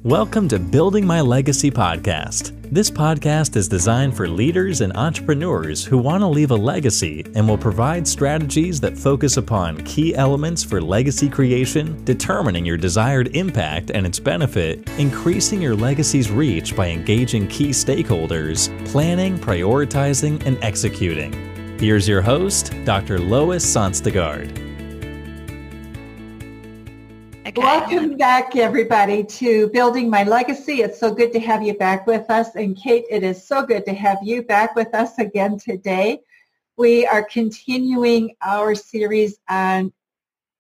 Welcome to Building My Legacy podcast. This podcast is designed for leaders and entrepreneurs who want to leave a legacy and will provide strategies that focus upon key elements for legacy creation, determining your desired impact and its benefit, increasing your legacy's reach by engaging key stakeholders, planning, prioritizing, and executing. Here's your host, Dr. Lois Sonstegard. Okay. Welcome back, everybody, to Building My Legacy. It's so good to have you back with us. And Kate, it is so good to have you back with us again today. We are continuing our series on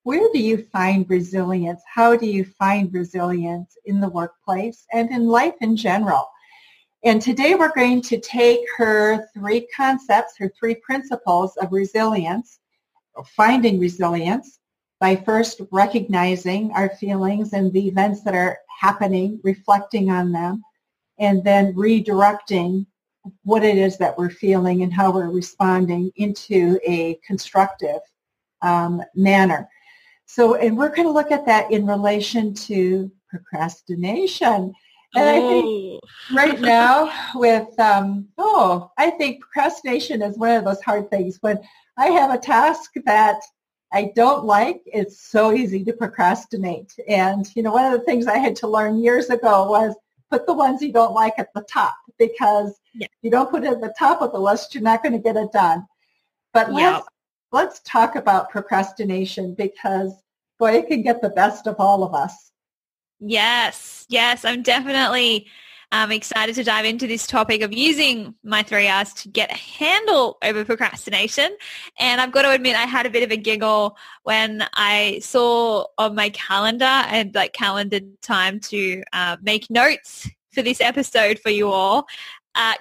where do you find resilience? How do you find resilience in the workplace and in life in general? And today we're going to take her three concepts, her three principles of resilience, or finding resilience, by first recognizing our feelings and the events that are happening, reflecting on them, and then redirecting what it is that we're feeling and how we're responding into a constructive manner. So, and we're going to look at that in relation to procrastination. And I think right now with, I think procrastination is one of those hard things. When I have a task that I don't like, it's so easy to procrastinate. And, one of the things I had to learn years ago was put the ones you don't like at the top, because if you don't put it at the top of the list, you're not going to get it done. But let's talk about procrastination, because, boy, it can get the best of all of us. Yes, I'm definitely excited to dive into this topic of using my 3 R's to get a handle over procrastination. And I've got to admit, I had a bit of a giggle when I saw on my calendar, I had calendared time to make notes for this episode for you all.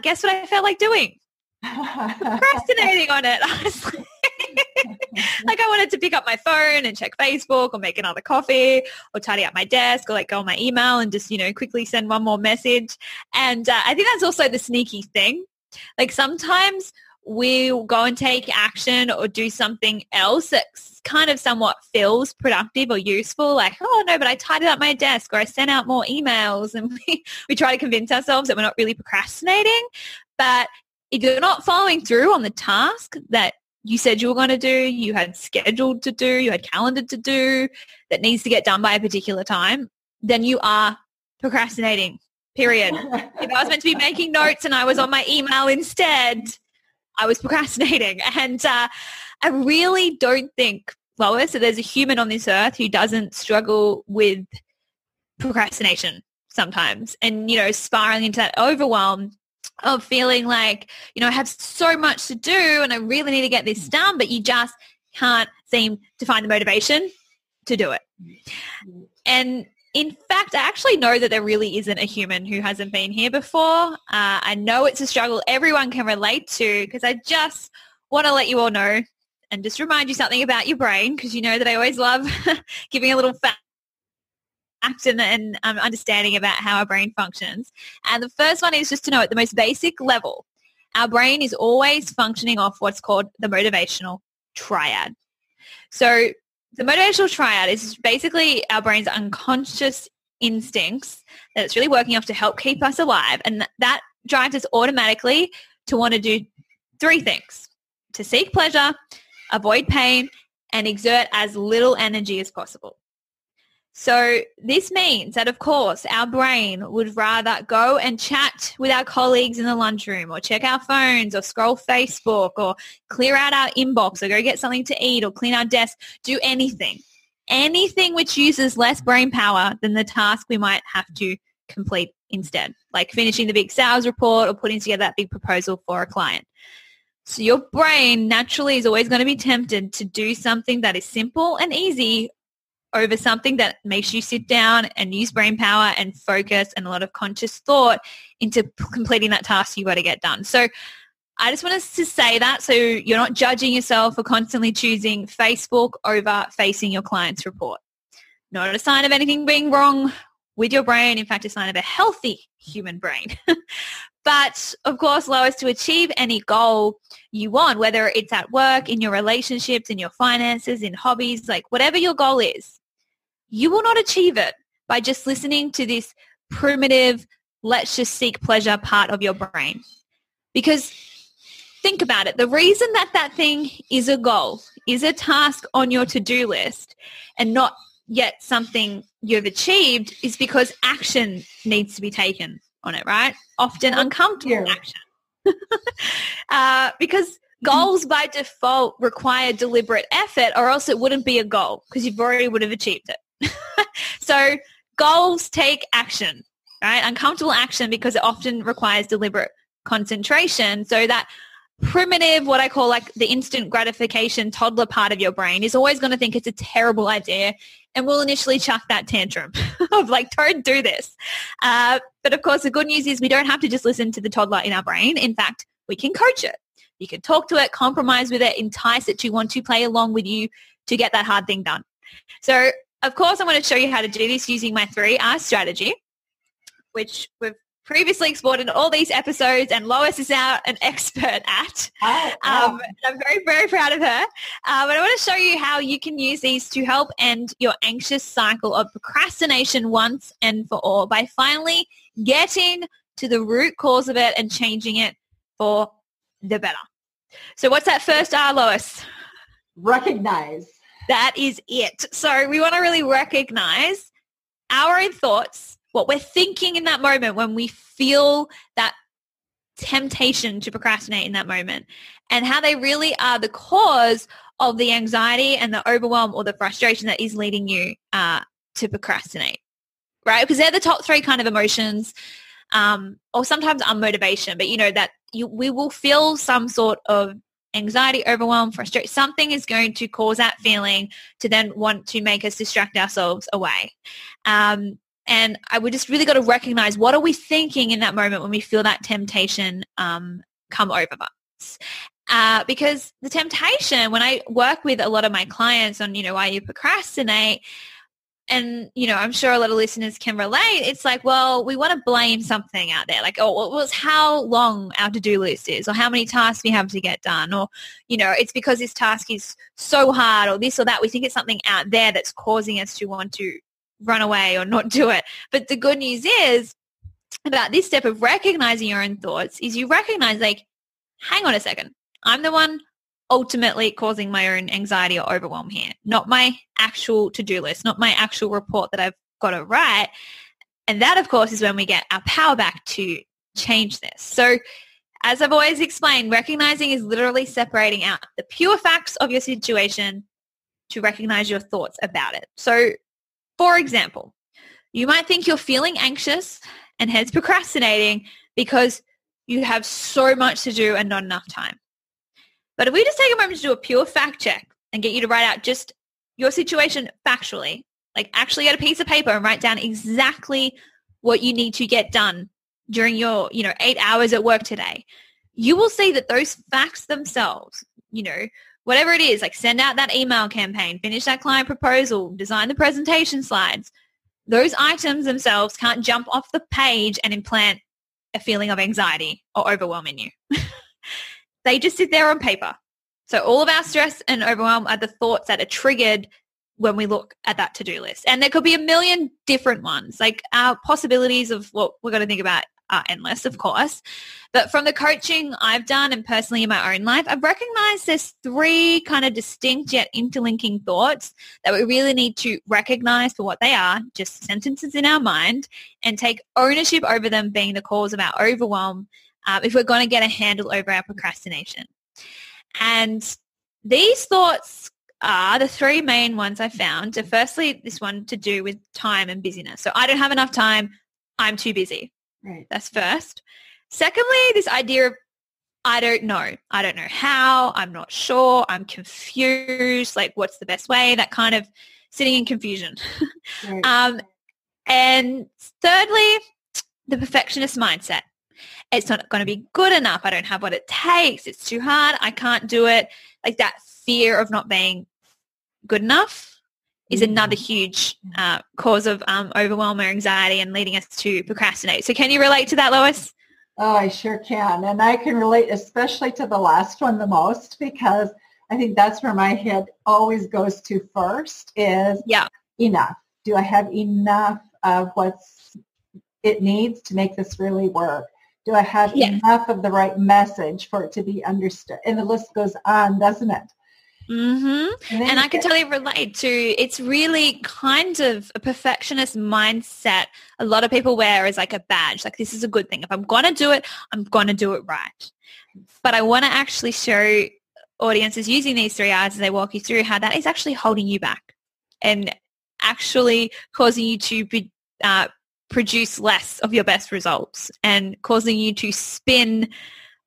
Guess what I felt like doing? Procrastinating on it. I was like I wanted to pick up my phone and check Facebook or make another coffee or tidy up my desk or go on my email and just, quickly send one more message. And I think that's also the sneaky thing. Sometimes we'll go and take action or do something else that kind of somewhat feels productive or useful. But I tidied up my desk or I sent out more emails, and we try to convince ourselves that we're not really procrastinating. But if you're not following through on the task that you said you were going to do, you had scheduled to do, you had calendared to do, that needs to get done by a particular time, then you are procrastinating, period. If I was meant to be making notes and I was on my email instead, I was procrastinating. And I really don't think, Lois, that there's a human on this earth who doesn't struggle with procrastination sometimes and, spiraling into that overwhelm of feeling like, I have so much to do and I really need to get this done, but you just can't seem to find the motivation to do it. And in fact, I actually know that there really isn't a human who hasn't been here before. I know it's a struggle everyone can relate to, because I just want to let you all know and just remind you something about your brain, because you know that I always love giving a little fact and understanding about how our brain functions. And the first one is just to know at the most basic level, our brain is always functioning off what's called the motivational triad. So the motivational triad is basically our brain's unconscious instincts that it's really working off to help keep us alive. And that drives us automatically to want to do 3 things: to seek pleasure, avoid pain, and exert as little energy as possible. So this means that, of course, our brain would rather go and chat with our colleagues in the lunchroom or check our phones or scroll Facebook or clear out our inbox or go get something to eat or clean our desk, do anything which uses less brain power than the task we might have to complete instead, like finishing the big sales report or putting together that big proposal for a client. So your brain naturally is always going to be tempted to do something that is simple and easy over something that makes you sit down and use brain power and focus and a lot of conscious thought into completing that task you got to get done. So I just want us to say that so you're not judging yourself for constantly choosing Facebook over facing your client's report. Not a sign of anything being wrong with your brain. In fact, a sign of a healthy human brain. But of course, Lois, to achieve any goal you want, whether it's at work, in your relationships, in your finances, in hobbies, whatever your goal is, you will not achieve it by just listening to this primitive, let's just seek pleasure part of your brain. Because think about it. The reason that thing is a goal, is a task on your to-do list and not yet something you've achieved is because action needs to be taken on it, right? Often uncomfortable action. Because goals by default require deliberate effort, or else it wouldn't be a goal because you've already would have achieved it. So goals take action, right? Uncomfortable action because it often requires deliberate concentration. So that primitive, what I call like the instant gratification toddler part of your brain is always going to think it's a terrible idea and will initially chuck that tantrum of like, don't do this. But of course, the good news is we don't have to just listen to the toddler in our brain. In fact, we can coach it. You can talk to it, compromise with it, entice it to want to play along with you to get that hard thing done. So of course, I'm going to show you how to do this using my 3R strategy, which we've previously explored in all these episodes, and Lois is now an expert at. I'm very, very proud of her. But I want to show you how you can use these to help end your anxious cycle of procrastination once and for all by finally getting to the root cause of it and changing it for the better. So what's that first R, Lois? Recognize. That is it. So we want to really recognize our own thoughts, what we're thinking in that moment when we feel that temptation to procrastinate in that moment, and how they really are the cause of the anxiety and the overwhelm or the frustration that is leading you to procrastinate, right? Because they're the top three kind of emotions, or sometimes unmotivation, but you know that we will feel some sort of anxiety, overwhelm, frustration. Something is going to cause that feeling to then want to make us distract ourselves away. And we just really got to recognize, what are we thinking in that moment when we feel that temptation come over us? Because the temptation, when I work with a lot of my clients on, why you procrastinate, and, I'm sure a lot of listeners can relate, it's like, well, we want to blame something out there. Like, oh, well, it's how long our to-do list is, or how many tasks we have to get done, or, it's because this task is so hard, or this or that. We think it's something out there that's causing us to want to run away or not do it. But the good news is about this step of recognizing your own thoughts is you recognize, like, hang on a second, I'm the one ultimately causing my own anxiety or overwhelm here, not my actual to-do list, not my actual report that I've got to write. And that, of course, is when we get our power back to change this. So as I've always explained, recognizing is literally separating out the pure facts of your situation to recognize your thoughts about it. So for example, you might think you're feeling anxious and hence procrastinating because you have so much to do and not enough time. But if we just take a moment to do a pure fact check and get you to write out just your situation factually, like actually get a piece of paper and write down exactly what you need to get done during your, 8 hours at work today, you will see that those facts themselves, whatever it is, like send out that email campaign, finish that client proposal, design the presentation slides, those items themselves can't jump off the page and implant a feeling of anxiety or overwhelm in you. They just sit there on paper. So all of our stress and overwhelm are the thoughts that are triggered when we look at that to-do list. And there could be a million different ones. Like our possibilities of what we're going to think about are endless, of course. But from the coaching I've done and personally in my own life, I've recognized there's 3 kind of distinct yet interlinking thoughts that we really need to recognize for what they are, just sentences in our mind, and take ownership over them being the cause of our overwhelm if we're going to get a handle over our procrastination. And these thoughts are the 3 main ones I found. So firstly, this one to do with time and busyness. So I don't have enough time. I'm too busy. Right. That's first. Secondly, this idea of I don't know. I don't know how. I'm not sure. I'm confused. Like, what's the best way? That kind of sitting in confusion. Right. And thirdly, the perfectionist mindset. It's not going to be good enough. I don't have what it takes. It's too hard. I can't do it. Like that fear of not being good enough is another huge cause of overwhelm or anxiety and leading us to procrastinate. So can you relate to that, Lois? Oh, I sure can. And I can relate especially to the last one the most, because I think that's where my head always goes to first is enough. Do I have enough of what's it needs to make this really work? Do I have enough of the right message for it to be understood? And the list goes on, doesn't it? Mm-hmm. And I can totally relate to, it's really kind of a perfectionist mindset a lot of people wear as like a badge. Like, this is a good thing. If I'm going to do it, I'm going to do it right. But I want to actually show audiences using these 3 R's as they walk you through how that is actually holding you back and actually causing you to produce less of your best results and causing you to spin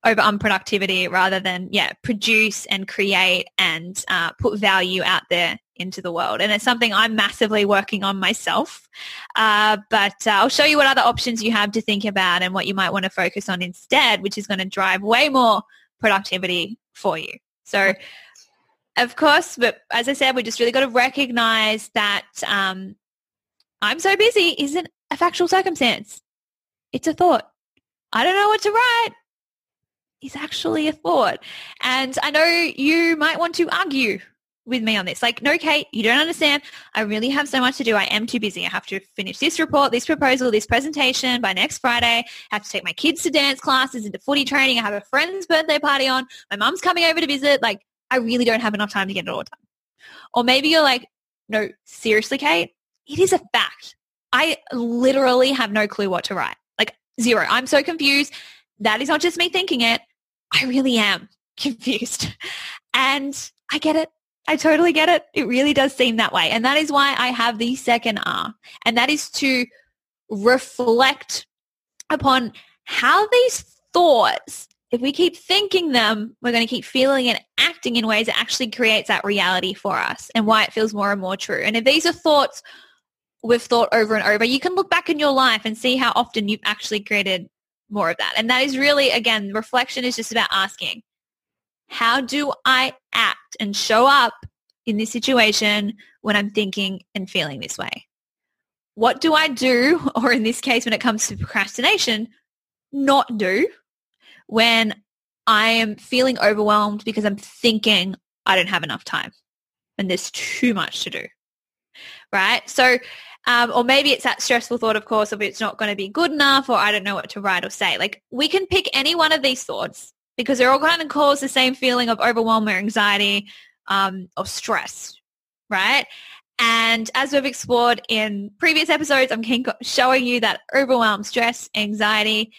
over unproductivity rather than, produce and create and put value out there into the world. And it's something I'm massively working on myself. But I'll show you what other options you have to think about and what you might want to focus on instead, which is going to drive way more productivity for you. So, of course, but as I said, we just really got to recognize that I'm so busy isn't a factual circumstance. It's a thought. I don't know what to write. Is actually a thought. And I know you might want to argue with me on this. Like, no, Kate, you don't understand. I really have so much to do. I am too busy. I have to finish this report, this proposal, this presentation by next Friday. I have to take my kids to dance classes, into footy training. I have a friend's birthday party on. My mum's coming over to visit. Like, I really don't have enough time to get it all done. Or maybe you're like, no, seriously, Kate, it is a fact. I literally have no clue what to write. Like, zero. I'm so confused. That is not just me thinking it. I really am confused. And I get it. I totally get it. It really does seem that way. And that is why I have the second R. And that is to reflect upon how these thoughts, if we keep thinking them, we're going to keep feeling and acting in ways that actually creates that reality for us and why it feels more and more true. And if these are thoughts we've thought over and over, you can look back in your life and see how often you've actually created more of that. And that is really, again, reflection is just about asking, how do I act and show up in this situation when I'm thinking and feeling this way? What do I do, or in this case, when it comes to procrastination, not do when I am feeling overwhelmed because I'm thinking I don't have enough time and there's too much to do, right? So, or maybe it's that stressful thought, of course, of it's not going to be good enough, or I don't know what to write or say. Like, we can pick any one of these thoughts because they're all going to cause the same feeling of overwhelm or anxiety or stress, right? And as we've explored in previous episodes, I'm showing you that overwhelm, stress, anxiety,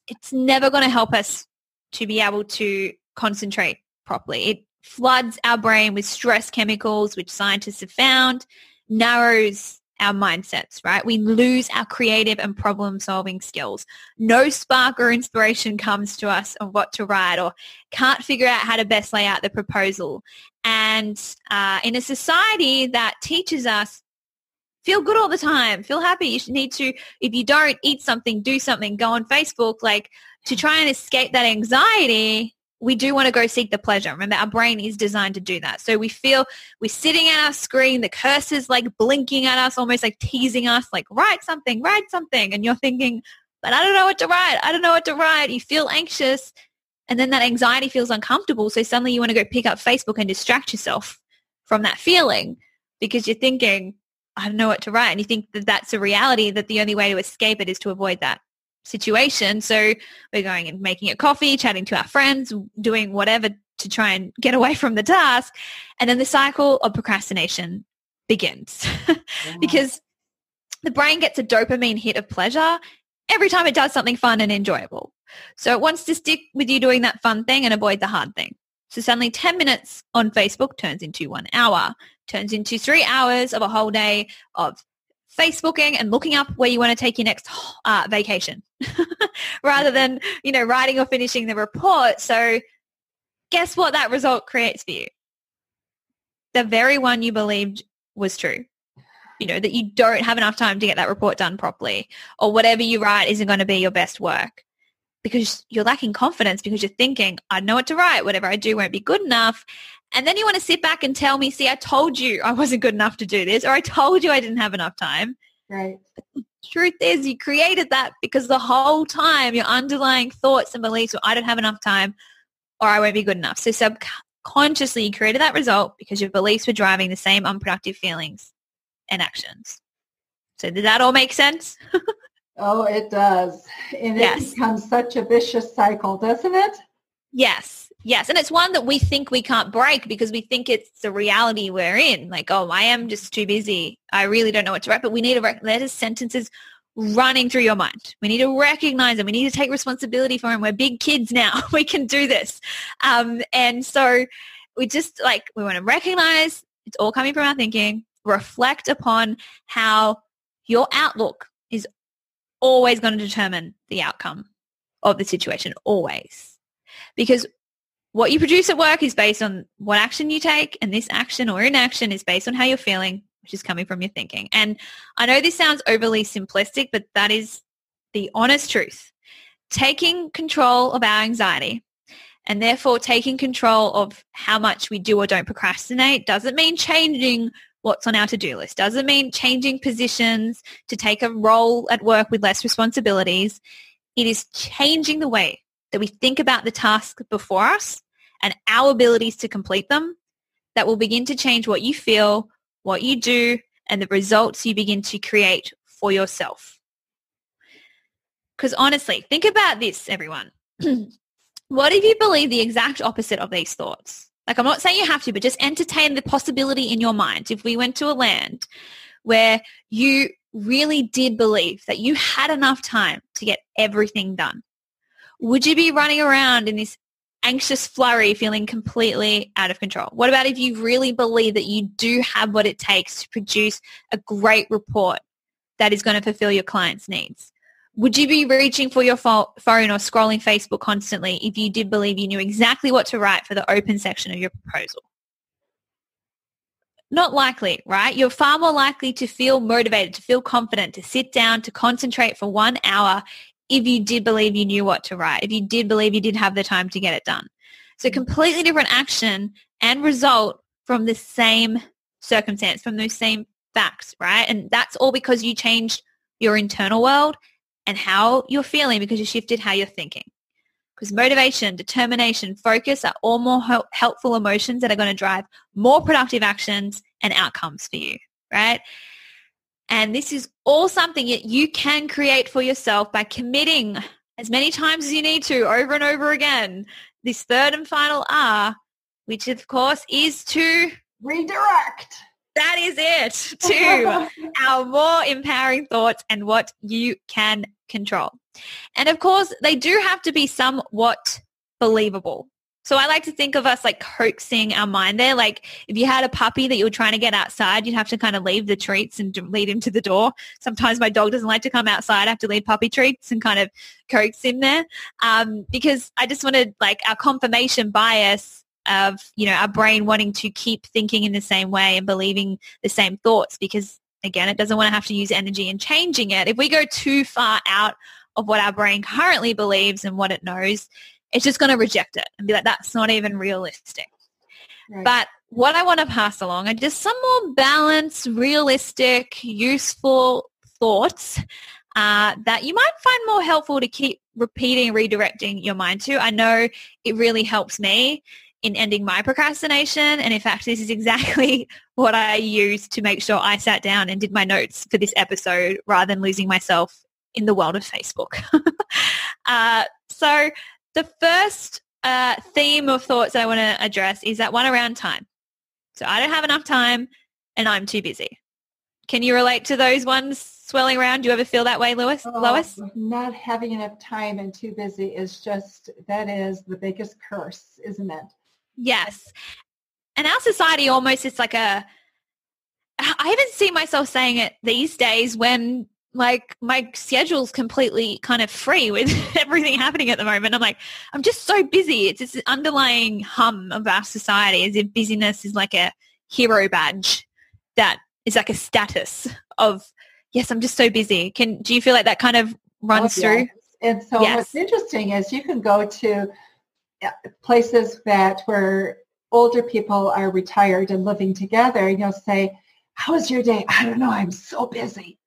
it's never going to help us to be able to concentrate properly. It floods our brain with stress chemicals, which scientists have found narrows our mindsets, right? We lose our creative and problem-solving skills. No spark or inspiration comes to us of what to write, or can't figure out how to best lay out the proposal. And in a society that teaches us, feel good all the time, feel happy, you need to, if you don't, eat something, do something, go on Facebook, like, to try and escape that anxiety, we do want to go seek the pleasure. Remember, our brain is designed to do that. So we feel we're sitting at our screen, the cursor's like blinking at us, almost like teasing us, like, write something. And you're thinking, but I don't know what to write. I don't know what to write. You feel anxious. And then that anxiety feels uncomfortable. So suddenly you want to go pick up Facebook and distract yourself from that feeling because you're thinking, I don't know what to write. And you think that that's a reality, that the only way to escape it is to avoid that situation. So we're going and making a coffee, chatting to our friends, doing whatever to try and get away from the task. And then the cycle of procrastination begins because the brain gets a dopamine hit of pleasure every time it does something fun and enjoyable. So it wants to stick with you doing that fun thing and avoid the hard thing. So suddenly 10 minutes on Facebook turns into 1 hour, turns into 3 hours of a whole day of Facebooking and looking up where you want to take your next vacation rather than, writing or finishing the report. So guess what that result creates for you? The very one you believed was true. That you don't have enough time to get that report done properly, or whatever you write isn't going to be your best work because you're lacking confidence because you're thinking, I know what to write. Whatever I do won't be good enough. And then you want to sit back and tell me, see, I told you I wasn't good enough to do this, or I told you I didn't have enough time. Right. But the truth is you created that because the whole time your underlying thoughts and beliefs were, I don't have enough time or I won't be good enough. So subconsciously you created that result because your beliefs were driving the same unproductive feelings and actions. So did that all make sense? Oh, it does. And it becomes such a vicious cycle, doesn't it? Yes. Yes. And it's one that we think we can't break because we think it's the reality we're in. Like, oh, I am just too busy. I really don't know what to write. But we need to there's sentences running through your mind. We need to recognize them. We need to take responsibility for them. We're big kids now. We can do this. And so we just we want to recognize it's all coming from our thinking, reflect upon how your outlook is always going to determine the outcome of the situation, always. Because what you produce at work is based on what action you take, and this action or inaction is based on how you're feeling, which is coming from your thinking. And I know this sounds overly simplistic, but that is the honest truth. Taking control of our anxiety and therefore taking control of how much we do or don't procrastinate doesn't mean changing what's on our to-do list, doesn't mean changing positions to take a role at work with less responsibilities. It is changing the way that we think about the task before us and our abilities to complete them that will begin to change what you feel, what you do, and the results you begin to create for yourself. Because honestly, think about this, everyone. What if you believe the exact opposite of these thoughts? Like, I'm not saying you have to, but just entertain the possibility in your mind. If we went to a land where you really did believe that you had enough time to get everything done, would you be running around in this anxious flurry feeling completely out of control? What about if you really believe that you do have what it takes to produce a great report that is going to fulfill your client's needs? Would you be reaching for your phone or scrolling Facebook constantly if you did believe you knew exactly what to write for the open section of your proposal? Not likely, right? You're far more likely to feel motivated, to feel confident, to sit down, to concentrate for 1 hour if you did believe you knew what to write, if you did believe you did have the time to get it done. So completely different action and result from the same circumstance, from those same facts, right? And that's all because you changed your internal world and how you're feeling because you shifted how you're thinking. Because motivation, determination, focus are all more helpful emotions that are going to drive more productive actions and outcomes for you, right? And this is all something that you can create for yourself by committing as many times as you need to over and over again. This third and final R, which of course is to redirect. That is it, to our more empowering thoughts and what you can control. And of course, they do have to be somewhat believable. So I like to think of us like coaxing our mind there. Like if you had a puppy that you were trying to get outside, you'd have to kind of leave the treats and lead him to the door. Sometimes my dog doesn't like to come outside. I have to leave puppy treats and kind of coax him there because I just wanted like our confirmation bias of, our brain wanting to keep thinking in the same way and believing the same thoughts because, again, it doesn't want to have to use energy in changing it. If we go too far out of what our brain currently believes and what it knows, it's just going to reject it and be like, that's not even realistic. Right. But what I want to pass along are just some more balanced, realistic, useful thoughts that you might find more helpful to keep repeating and redirecting your mind to. I know it really helps me in ending my procrastination. And in fact, this is exactly what I used to make sure I sat down and did my notes for this episode rather than losing myself in the world of Facebook. So the first theme of thoughts that I want to address is that one around time. So I don't have enough time and I'm too busy. Can you relate to those ones swirling around? Do you ever feel that way, Lois? Not having enough time and too busy that is the biggest curse, isn't it? Yes. And our society almost is like I even see myself saying it these days when like my schedule's completely kind of free with everything happening at the moment. I'm like, I'm just so busy. It's this underlying hum of our society as if busyness is like a hero badge that is like a status of, yes, I'm just so busy. Do you feel like that kind of runs through? And so what's interesting is you can go to places where older people are retired and living together, and you'll say, how was your day? I don't know. I'm so busy.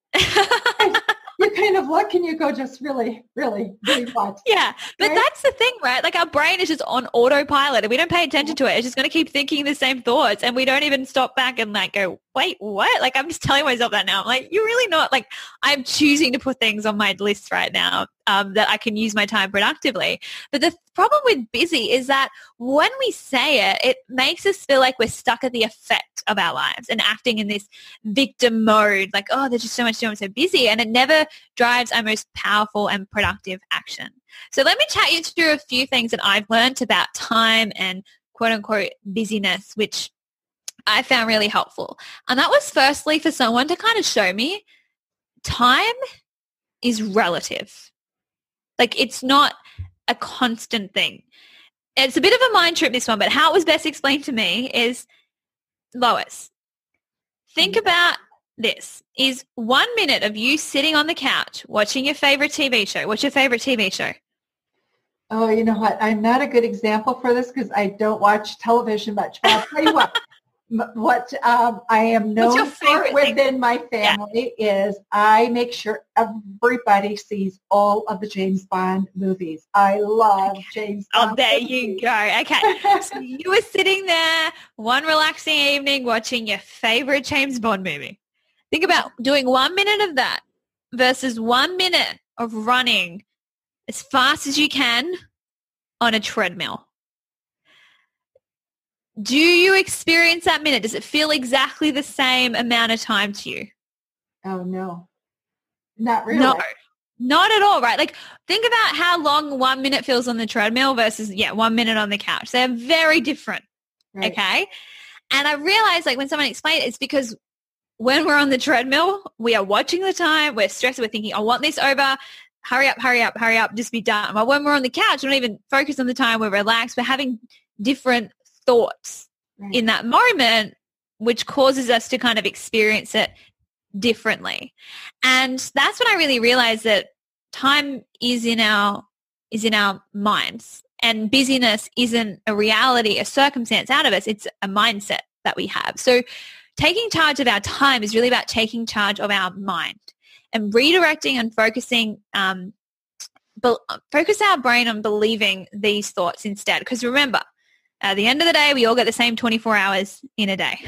You kind of look and you go, just really, really, really what? Yeah. But right? That's the thing, right? Like our brain is just on autopilot and we don't pay attention to it. It's just going to keep thinking the same thoughts and we don't even stop back and like go, wait, what? Like, I'm just telling myself that now. I'm like, you're really not. Like, I'm choosing to put things on my list right now that I can use my time productively. But the problem with busy is that when we say it, it makes us feel like we're stuck at the effect of our lives and acting in this victim mode. Like, oh, there's just so much to do. I'm so busy. And it never drives our most powerful and productive action. So let me chat you through a few things that I've learned about time and quote unquote busyness, which I found really helpful. And that was firstly for someone to kind of show me time is relative. Like, it's not a constant thing. It's a bit of a mind trip, this one, but how it was best explained to me is, Lois, think about this. Is 1 minute of you sitting on the couch watching your favorite TV show. What's your favorite TV show? Oh, you know what? I'm not a good example for this because I don't watch television much. But I'll tell you what I am known for within my family is I make sure everybody sees all of the James Bond movies. I love James Bond. Oh, there you go. Okay. So you were sitting there one relaxing evening watching your favorite James Bond movie. Think about doing 1 minute of that versus 1 minute of running as fast as you can on a treadmill. Do you experience that minute? Does it feel exactly the same amount of time to you? Oh, no. Not really. No, not at all, right? Like, think about how long 1 minute feels on the treadmill versus, 1 minute on the couch. They're very different, right. Okay? And I realized, like, when someone explained it, it's because when we're on the treadmill, we are watching the time, we're stressed, we're thinking, I want this over, hurry up, just be done. But when we're on the couch, we're not even focused on the time, we're relaxed, we're having different thoughts in that moment, which causes us to kind of experience it differently. And that's when I really realized that time is in our minds, and busyness isn't a reality, a circumstance out of us. It's a mindset that we have. So taking charge of our time is really about taking charge of our mind and redirecting and focusing, focus our brain on believing these thoughts instead. Because remember, at the end of the day, we all get the same 24 hours in a day.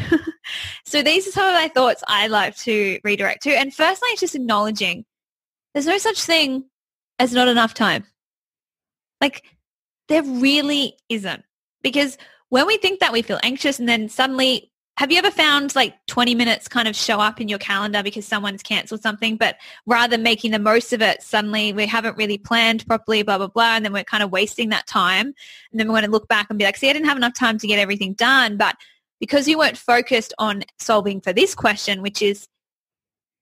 So these are some of my thoughts I like to redirect to. And firstly, it's just acknowledging there's no such thing as not enough time. Like, there really isn't. Because when we think that, we feel anxious, and then suddenly, have you ever found like 20 minutes kind of show up in your calendar because someone's canceled something, but rather than making the most of it, suddenly we haven't really planned properly, blah, blah, blah, and then we're kind of wasting that time. And then we're going to look back and be like, see, I didn't have enough time to get everything done. But because you weren't focused on solving for this question, which is,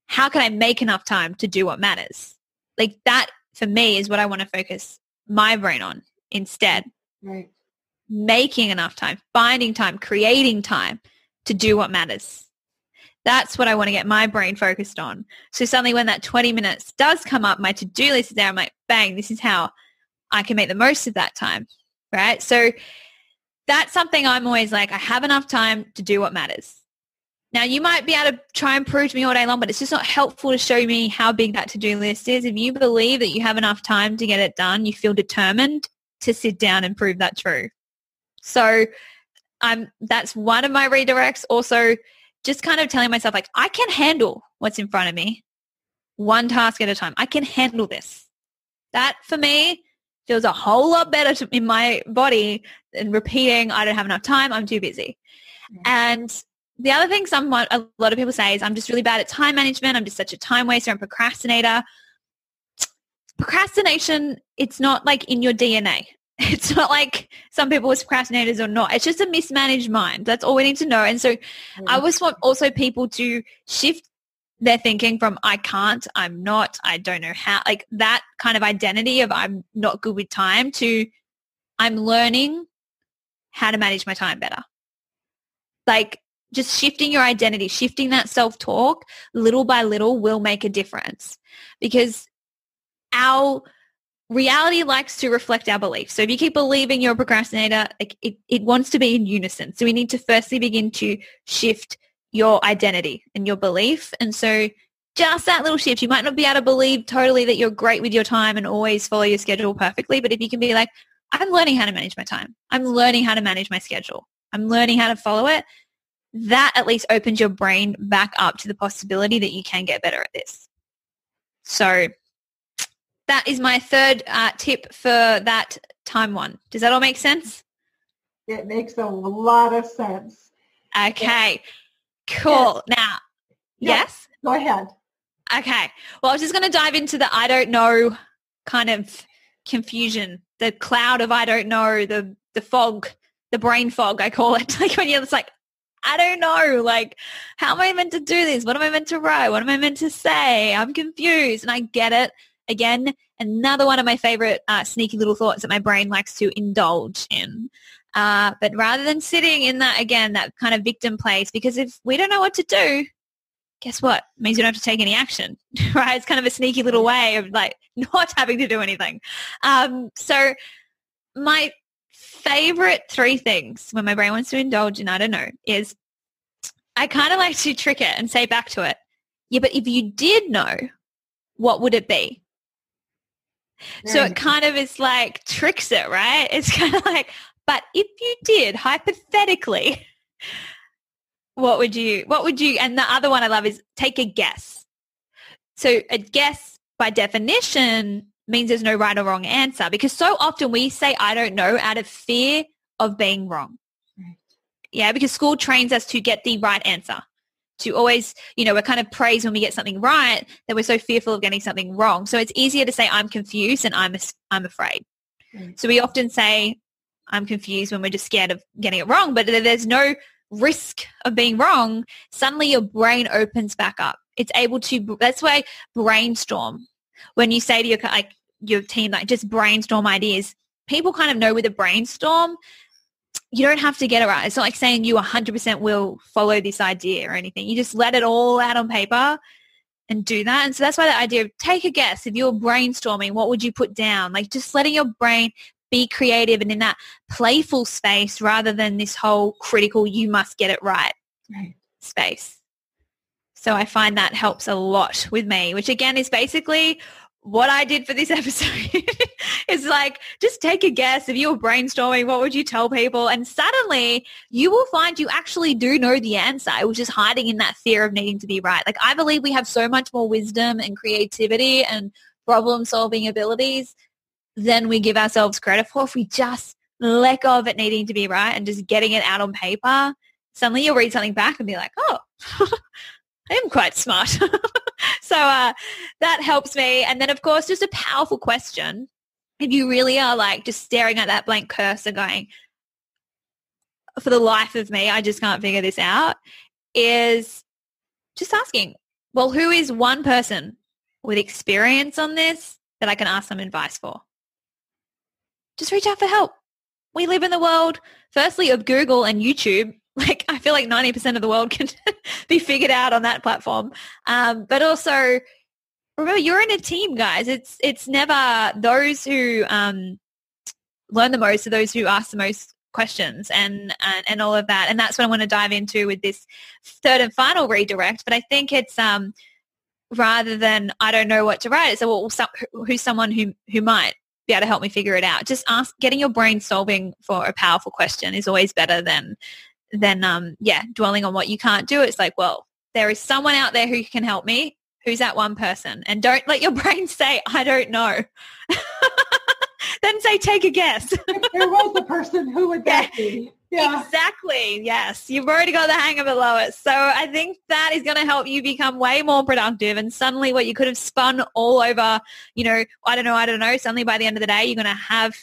how can I make enough time to do what matters? Like, that, for me, is what I want to focus my brain on instead. Right. Making enough time, finding time, creating time to do what matters. That's what I want to get my brain focused on. So suddenly when that 20 minutes does come up, my to-do list is there, I'm like, bang, this is how I can make the most of that time, right? So that's something I'm always like, I have enough time to do what matters. Now, you might be able to try and prove to me all day long, but it's just not helpful to show me how big that to-do list is. If you believe that you have enough time to get it done, you feel determined to sit down and prove that true. So that's one of my redirects. Also, just kind of telling myself, like, I can handle what's in front of me one task at a time. I can handle this. That, for me, feels a whole lot better in my body than repeating, I don't have enough time, I'm too busy. Mm-hmm. And the other thing a lot of people say is, I'm just really bad at time management. I'm just such a time waster and procrastinator. Procrastination, it's not like in your DNA. It's not like some people are procrastinators or not. It's just a mismanaged mind. That's all we need to know. And so I always want also people to shift their thinking from I can't, I'm not, I don't know how, like that kind of identity of I'm not good with time, to I'm learning how to manage my time better. Like, just shifting your identity, shifting that self-talk little by little will make a difference, because our reality likes to reflect our beliefs. So if you keep believing you're a procrastinator, like it wants to be in unison. So we need to firstly begin to shift your identity and your belief. And so just that little shift, you might not be able to believe totally that you're great with your time and always follow your schedule perfectly. But if you can be like, I'm learning how to manage my time. I'm learning how to manage my schedule. I'm learning how to follow it. that at least opens your brain back up to the possibility that you can get better at this. So that is my third tip for that time one. Does that all make sense? It makes a lot of sense. Okay, cool. Yes. Now, yes? Go ahead. Okay. Well, I was just going to dive into the I don't know kind of confusion, the cloud of I don't know, the fog, the brain fog, I call it. Like when you're just like, I don't know, like, how am I meant to do this? What am I meant to write? What am I meant to say? I'm confused. And I get it. Again, another one of my favorite sneaky little thoughts that my brain likes to indulge in. But rather than sitting in that, again, that kind of victim place, because if we don't know what to do, guess what? It means you don't have to take any action, right? It's kind of a sneaky little way of like not having to do anything. So my favorite three things when my brain wants to indulge in I don't know is I kind of like to trick it and say back to it, yeah, but if you did know, what would it be? So it kind of is like tricks it, right? It's kind of like, but if you did, hypothetically, what would you, and the other one I love is take a guess. So a guess by definition means there's no right or wrong answer, because so often we say, I don't know, out of fear of being wrong. Right. Yeah, because school trains us to get the right answer, to always, we're kind of praised when we get something right that we're so fearful of getting something wrong. So it's easier to say I'm confused than I'm afraid. Right. So we often say I'm confused when we're just scared of getting it wrong, but there's no risk of being wrong. Suddenly your brain opens back up. It's able to, that's why brainstorm. When you say to your team, like just brainstorm ideas, people kind of know with a brainstorm, you don't have to get it right. It's not like saying you 100% will follow this idea or anything. You just let it all out on paper and do that. And so that's why the idea of take a guess. If you're brainstorming, what would you put down? Like just letting your brain be creative and in that playful space rather than this whole critical, you must get it right space. So I find that helps a lot with me, which again is basically what I did for this episode. It's like, just take a guess. If you were brainstorming, what would you tell people? And suddenly you will find you actually do know the answer. It was just hiding in that fear of needing to be right. Like I believe we have so much more wisdom and creativity and problem solving abilities than we give ourselves credit for. If we just let go of it needing to be right and just getting it out on paper, suddenly you'll read something back and be like, oh, I am quite smart. So that helps me. And then, of course, just a powerful question. If you really are like just staring at that blank cursor going, for the life of me, I just can't figure this out, is just asking, well, who is one person with experience on this that I can ask some advice for? Just reach out for help. We live in the world, firstly, of Google and YouTube. Like I feel like 90% of the world can be figured out on that platform. But also remember, you're in a team, guys. It's never those who learn the most or those who ask the most questions and all of that. And that's what I want to dive into with this third and final redirect. But I think it's rather than I don't know what to write, it's who's someone who might be able to help me figure it out. Just getting your brain solving for a powerful question is always better than dwelling on what you can't do. It's like, well, there is someone out there who can help me. Who's that one person? And don't let your brain say, I don't know. Then say, take a guess. If there was a person, who would that be? Yeah. Exactly. Yes. You've already got the hang of it, Lois. So I think that is going to help you become way more productive. And suddenly what you could have spun all over, I don't know. Suddenly by the end of the day, you're going to have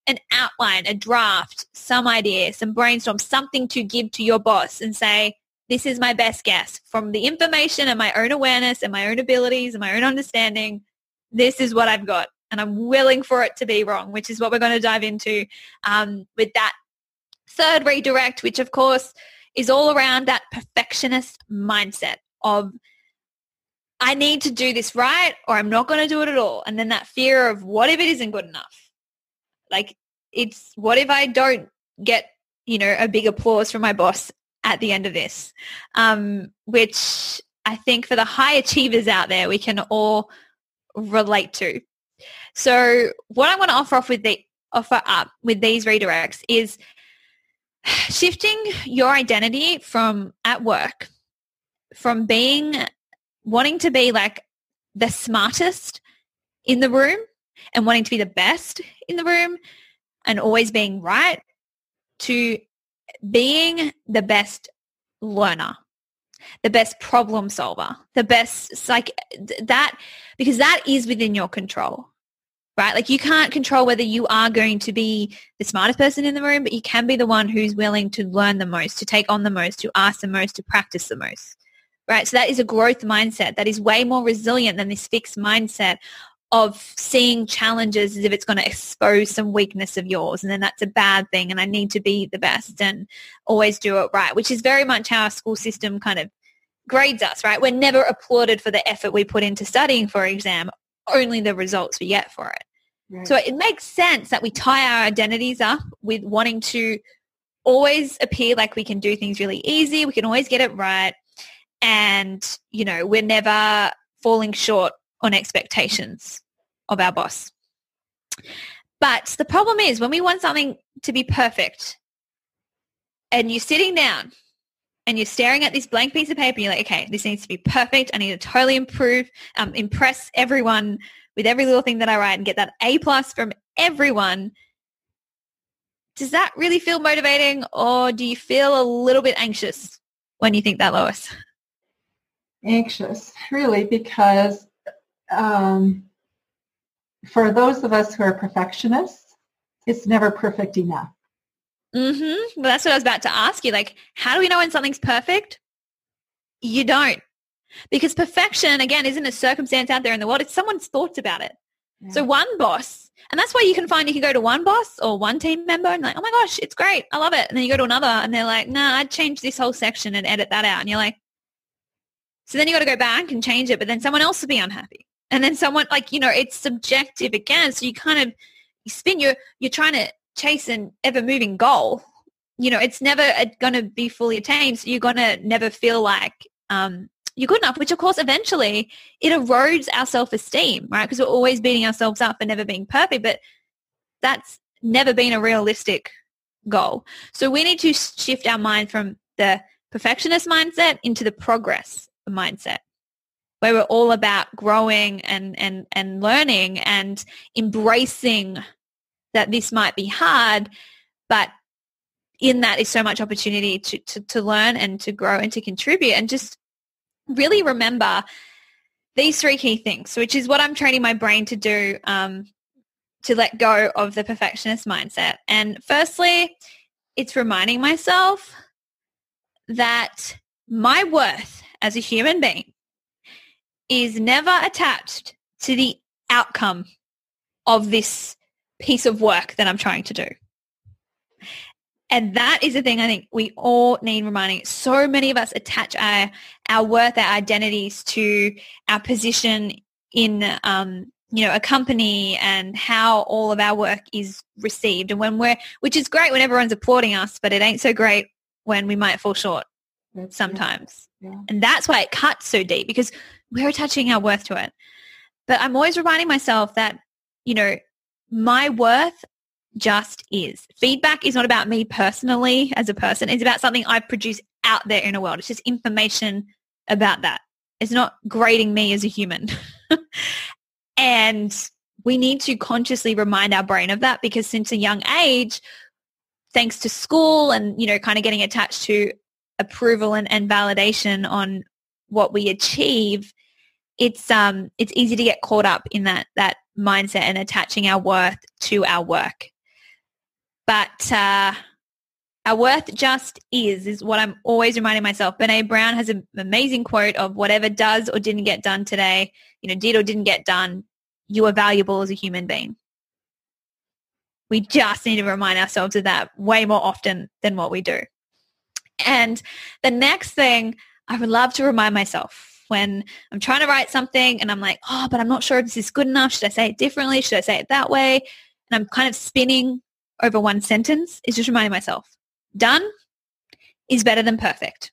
an outline, a draft, some idea, some brainstorm, something to give to your boss and say, this is my best guess from the information and my own awareness and my own abilities and my own understanding. This is what I've got. And I'm willing for it to be wrong, which is what we're going to dive into with that third redirect, which of course is all around that perfectionist mindset of I need to do this right or I'm not going to do it at all. And then that fear of what if it isn't good enough? Like it's what if I don't get, a big applause from my boss at the end of this, which I think for the high achievers out there, we can all relate to. So what I want to offer up with these redirects is shifting your identity from at work, from wanting to be like the smartest in the room and wanting to be the best in the room and always being right, to being the best learner, the best problem solver, the best that, because that is within your control, right? Like you can't control whether you are going to be the smartest person in the room, but you can be the one who's willing to learn the most, to take on the most, to ask the most, to practice the most, right? So that is a growth mindset that is way more resilient than this fixed mindset of seeing challenges as if it's going to expose some weakness of yours, and then that's a bad thing and I need to be the best and always do it right, which is very much how our school system kind of grades us, right? We're never applauded for the effort we put into studying for an exam, only the results we get for it. Right. So it makes sense that we tie our identities up with wanting to always appear like we can do things really easy, we can always get it right, and, you know, we're never falling short on expectations of our boss. But the problem is when we want something to be perfect and you're sitting down and you're staring at this blank piece of paper, you're like, okay, this needs to be perfect. I need to totally impress everyone with every little thing that I write and get that A+ from everyone. Does that really feel motivating, or do you feel a little bit anxious when you think that, Lois? Anxious, really, because for those of us who are perfectionists, it's never perfect enough. Well, that's what I was about to ask you. Like, how do we know when something's perfect? You don't. Because perfection, again, isn't a circumstance out there in the world. It's someone's thoughts about it. Yeah. So one boss, and that's why you can go to one boss or one team member and like, oh my gosh, it's great, I love it. And then you go to another and they're like, nah, I'd change this whole section and edit that out. And you're like, so then you got to go back and change it, but then someone else will be unhappy. And then someone, like, you know, it's subjective again. So you kind of spin, you're trying to chase an ever-moving goal. You know, it's never going to be fully attained. So you're going to never feel like you're good enough, which, of course, eventually it erodes our self-esteem, right? Because we're always beating ourselves up for never being perfect, but that's never been a realistic goal. So we need to shift our mind from the perfectionist mindset into the progress mindset, where we're all about growing and learning and embracing that this might be hard, but in that is so much opportunity to learn and to grow and to contribute, and just really remember these three key things, which is what I'm training my brain to do, to let go of the perfectionist mindset. And firstly, it's reminding myself that my worth as a human being is never attached to the outcome of this piece of work that I'm trying to do. And that is the thing I think we all need reminding. So many of us attach our worth, our identities to our position in, a company and how all of our work is received. And which is great when everyone's applauding us, but it ain't so great when we might fall short sometimes. Yeah. And that's why it cuts so deep, because we're attaching our worth to it. But I'm always reminding myself that, you know, my worth just is. Feedback is not about me personally as a person. It's about something I produce out there in the world. It's just information about that. It's not grading me as a human. And we need to consciously remind our brain of that, because since a young age, thanks to school and, you know, kind of getting attached to approval and validation on what we achieve, it's easy to get caught up in that mindset and attaching our worth to our work. But our worth just is what I'm always reminding myself. Brene Brown has an amazing quote of whatever does or didn't get done today, you know, did or didn't get done, you are valuable as a human being. We just need to remind ourselves of that way more often than what we do. And the next thing I would love to remind myself when I'm trying to write something and I'm like, oh, but I'm not sure if this is good enough. Should I say it differently? Should I say it that way? And I'm kind of spinning over one sentence, is just reminding myself, done is better than perfect.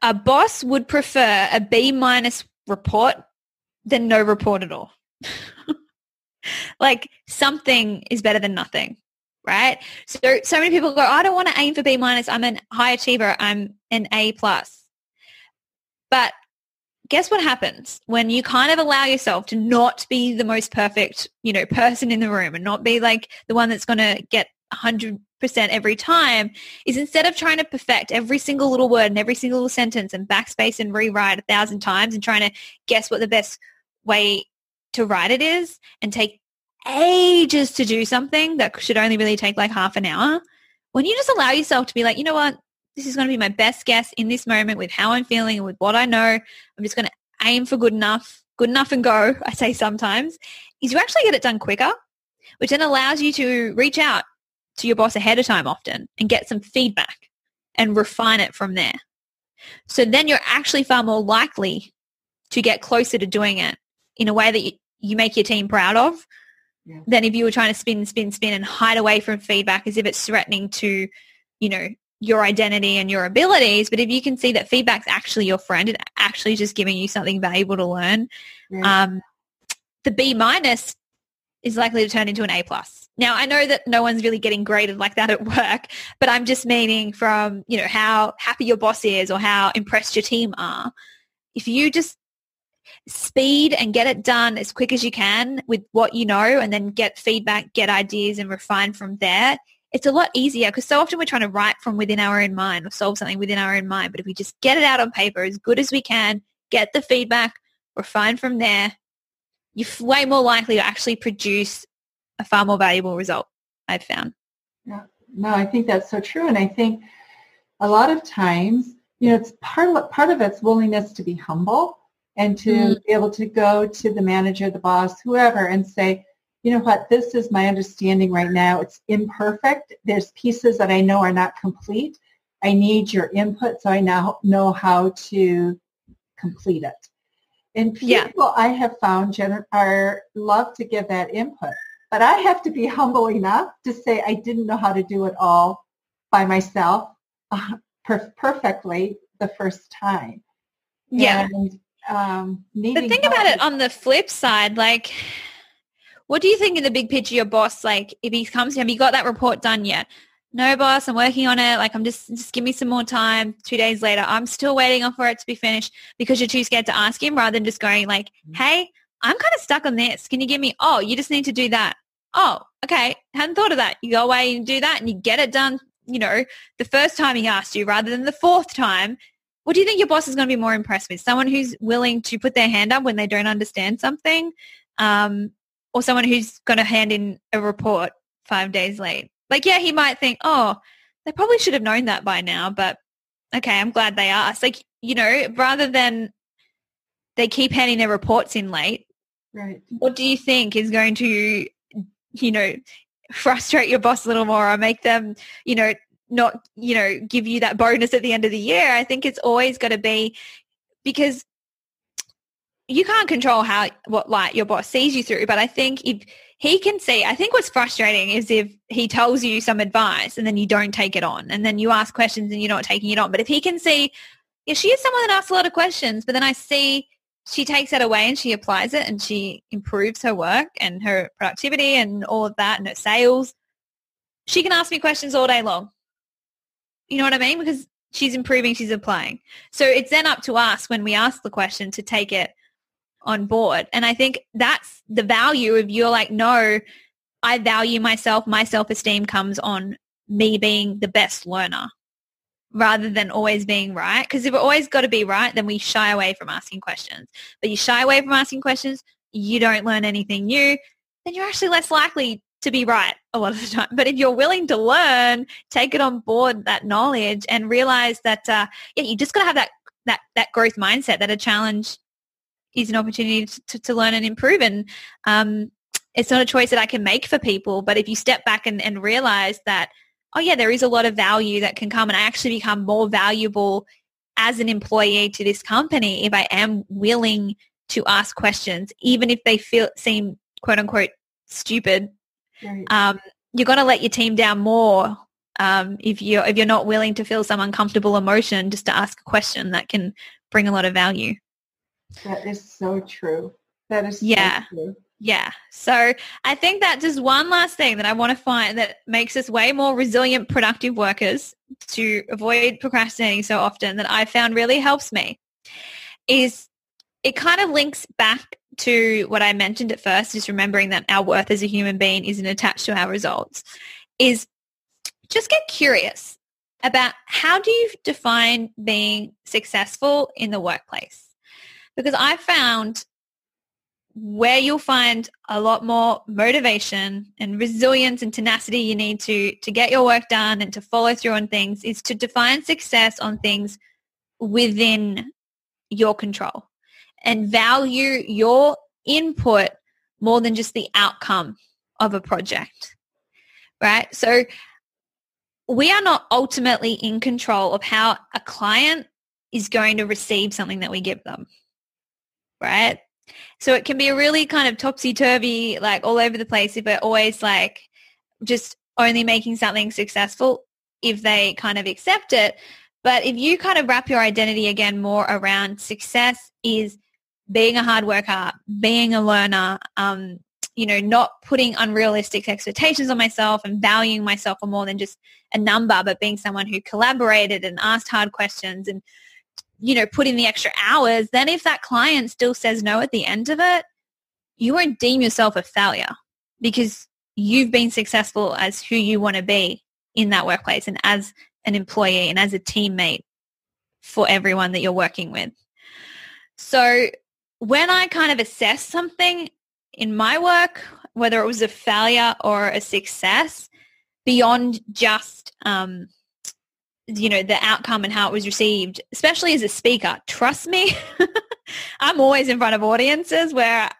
A boss would prefer a B- report than no report at all. Like, something is better than nothing, right? So many people go, I don't want to aim for B minus. I'm an high achiever. I'm an A plus. But guess what happens when you kind of allow yourself to not be the most perfect, person in the room and not be like the one that's going to get 100% every time, is instead of trying to perfect every single little word and every single little sentence and backspace and rewrite 1,000 times and trying to guess what the best way to write it is and take ages to do something that should only really take like half an hour, when you just allow yourself to be like, you know what, this is going to be my best guess in this moment with how I'm feeling and with what I know. I'm just going to aim for good enough and go, I say sometimes, is you actually get it done quicker, which then allows you to reach out to your boss ahead of time often and get some feedback and refine it from there. So then you're actually far more likely to get closer to doing it in a way that you make your team proud of than if you were trying to spin and hide away from feedback as if it's threatening to, your identity and your abilities. But if you can see that feedback's actually your friend and actually just giving you something valuable to learn, the B minus is likely to turn into an A plus. Now, I know that no one's really getting graded like that at work, but I'm just meaning from, how happy your boss is or how impressed your team are. If you just speed and get it done as quick as you can with what you know and then get feedback, get ideas and refine from there, it's a lot easier because so often we're trying to write from within our own mind or solve something within our own mind. But if we just get it out on paper as good as we can, get the feedback, refine from there, you're way more likely to actually produce a far more valuable result, I've found. Yeah. No, I think that's so true. And I think a lot of times, it's part of it's willingness to be humble and to be able to go to the manager, the boss, whoever, and say, you know what, this is my understanding right now. It's imperfect. There's pieces that I know are not complete. I need your input so I now know how to complete it. And people I have found love to give that input. But I have to be humble enough to say I didn't know how to do it all by myself perfectly the first time. Yeah. And, but think about it on the flip side, like, what do you think in the big picture your boss, like, if he comes to, have you got that report done yet? No, boss, I'm working on it. Like, I'm just give me some more time. 2 days later, I'm still waiting for it to be finished because you're too scared to ask him rather than just going like, hey, I'm kind of stuck on this. Can you give me, you just need to do that. Oh, okay. Hadn't thought of that. You go away and do that and you get it done, the first time he asked you rather than the fourth time. What do you think your boss is going to be more impressed with? Someone who's willing to put their hand up when they don't understand something, or someone who's going to hand in a report 5 days late? Like, yeah, he might think, they probably should have known that by now, but okay, I'm glad they asked. Like, rather than they keep handing their reports in late, right? What do you think is going to, frustrate your boss a little more or make them, not, give you that bonus at the end of the year? I think it's always got to be, because you can't control what light your boss sees you through. But I think if he can see, I think what's frustrating is if he tells you some advice and then you don't take it on and then you ask questions and you're not taking it on. But if he can see, yeah, she is someone that asks a lot of questions, but then I see she takes that away and she applies it and she improves her work and her productivity and all of that and her sales, she can ask me questions all day long. You know what I mean? Because she's improving, she's applying. So it's then up to us when we ask the question to take it on board. And I think that's the value of, you're like, no, I value myself. My self-esteem comes on me being the best learner rather than always being right. Because if we're always got to be right, then we shy away from asking questions. But you shy away from asking questions, you don't learn anything new, then you're actually less likely to be right a lot of the time. But if you're willing to learn, take it on board, that knowledge, and realize that, you just got to have that growth mindset, that a challenge is an opportunity to learn and improve. And it's not a choice that I can make for people. But if you step back and realize that, there is a lot of value that can come, and I actually become more valuable as an employee to this company if I am willing to ask questions, even if they seem quote unquote stupid. Right. You're going to let your team down more if you're not willing to feel some uncomfortable emotion just to ask a question that can bring a lot of value. That is so true. That is so true. Yeah. So I think that just one last thing that I want to find that makes us way more resilient, productive workers to avoid procrastinating so often that I found really helps me is it kind of links back to what I mentioned at first, is remembering that our worth as a human being isn't attached to our results, is just get curious about how do you define being successful in the workplace? Because I found where you'll find a lot more motivation and resilience and tenacity you need to get your work done and to follow through on things is to define success on things within your control and value your input more than just the outcome of a project, right? So we are not ultimately in control of how a client is going to receive something that we give them, right? So it can be a really kind of topsy-turvy, like all over the place if we're always like just only making something successful if they kind of accept it. But if you kind of wrap your identity again more around success is being a hard worker, being a learner, not putting unrealistic expectations on myself and valuing myself for more than just a number, but being someone who collaborated and asked hard questions and put in the extra hours, then if that client still says no at the end of it, you won't deem yourself a failure because you've been successful as who you want to be in that workplace and as an employee and as a teammate for everyone that you're working with. So when I kind of assess something in my work, whether it was a failure or a success, beyond just the outcome and how it was received, especially as a speaker, trust me, I'm always in front of audiences where,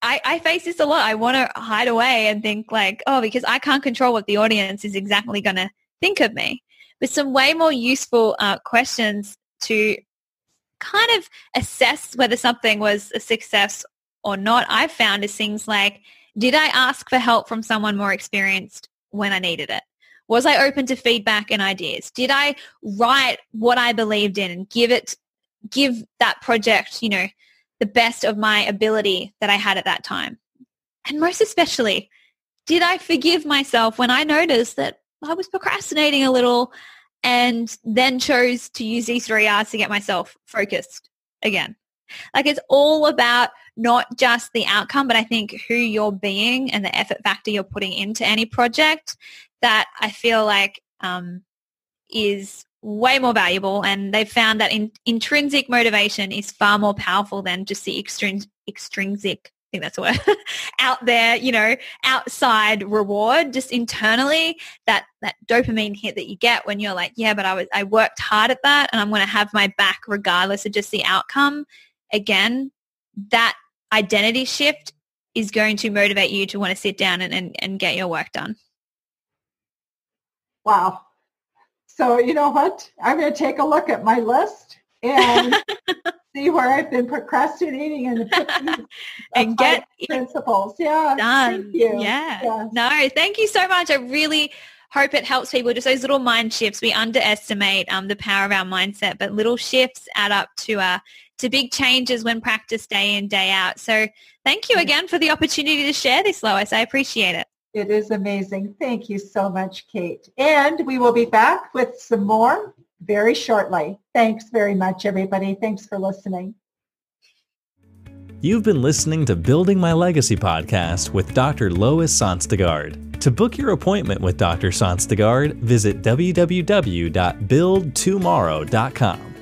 I face this a lot. I want to hide away and think like, because I can't control what the audience is exactly going to think of me. But some way more useful questions to kind of assess whether something was a success or not, I've found is things like, did I ask for help from someone more experienced when I needed it? Was I open to feedback and ideas? Did I write what I believed in and give that project, the best of my ability that I had at that time? And most especially, did I forgive myself when I noticed that I was procrastinating a little and then chose to use these 3 R's to get myself focused again? Like it's all about not just the outcome, but I think who you're being and the effort factor you're putting into any project that I feel like is way more valuable. And they've found that intrinsic motivation is far more powerful than just the extrinsic, I think that's a word, out there, outside reward. Just internally, that dopamine hit that you get when you're like, yeah, but I worked hard at that and I'm going to have my back regardless of just the outcome. Again, that identity shift is going to motivate you to want to sit down and get your work done. Wow. So you know what? I'm going to take a look at my list and see where I've been procrastinating and put these and get principles. Yeah. Done. Thank you. Yeah. Yes. No, thank you so much. I really hope it helps people. Just those little mind shifts. We underestimate the power of our mindset, but little shifts add up to big changes when practiced day in, day out. So thank you again for the opportunity to share this, Lois. I appreciate it. It is amazing. Thank you so much, Kate. And we will be back with some more very shortly. Thanks very much, everybody. Thanks for listening. You've been listening to Building My Legacy podcast with Dr. Lois Sonstagard. To book your appointment with Dr. Sonstagard, visit www.buildtomorrow.com.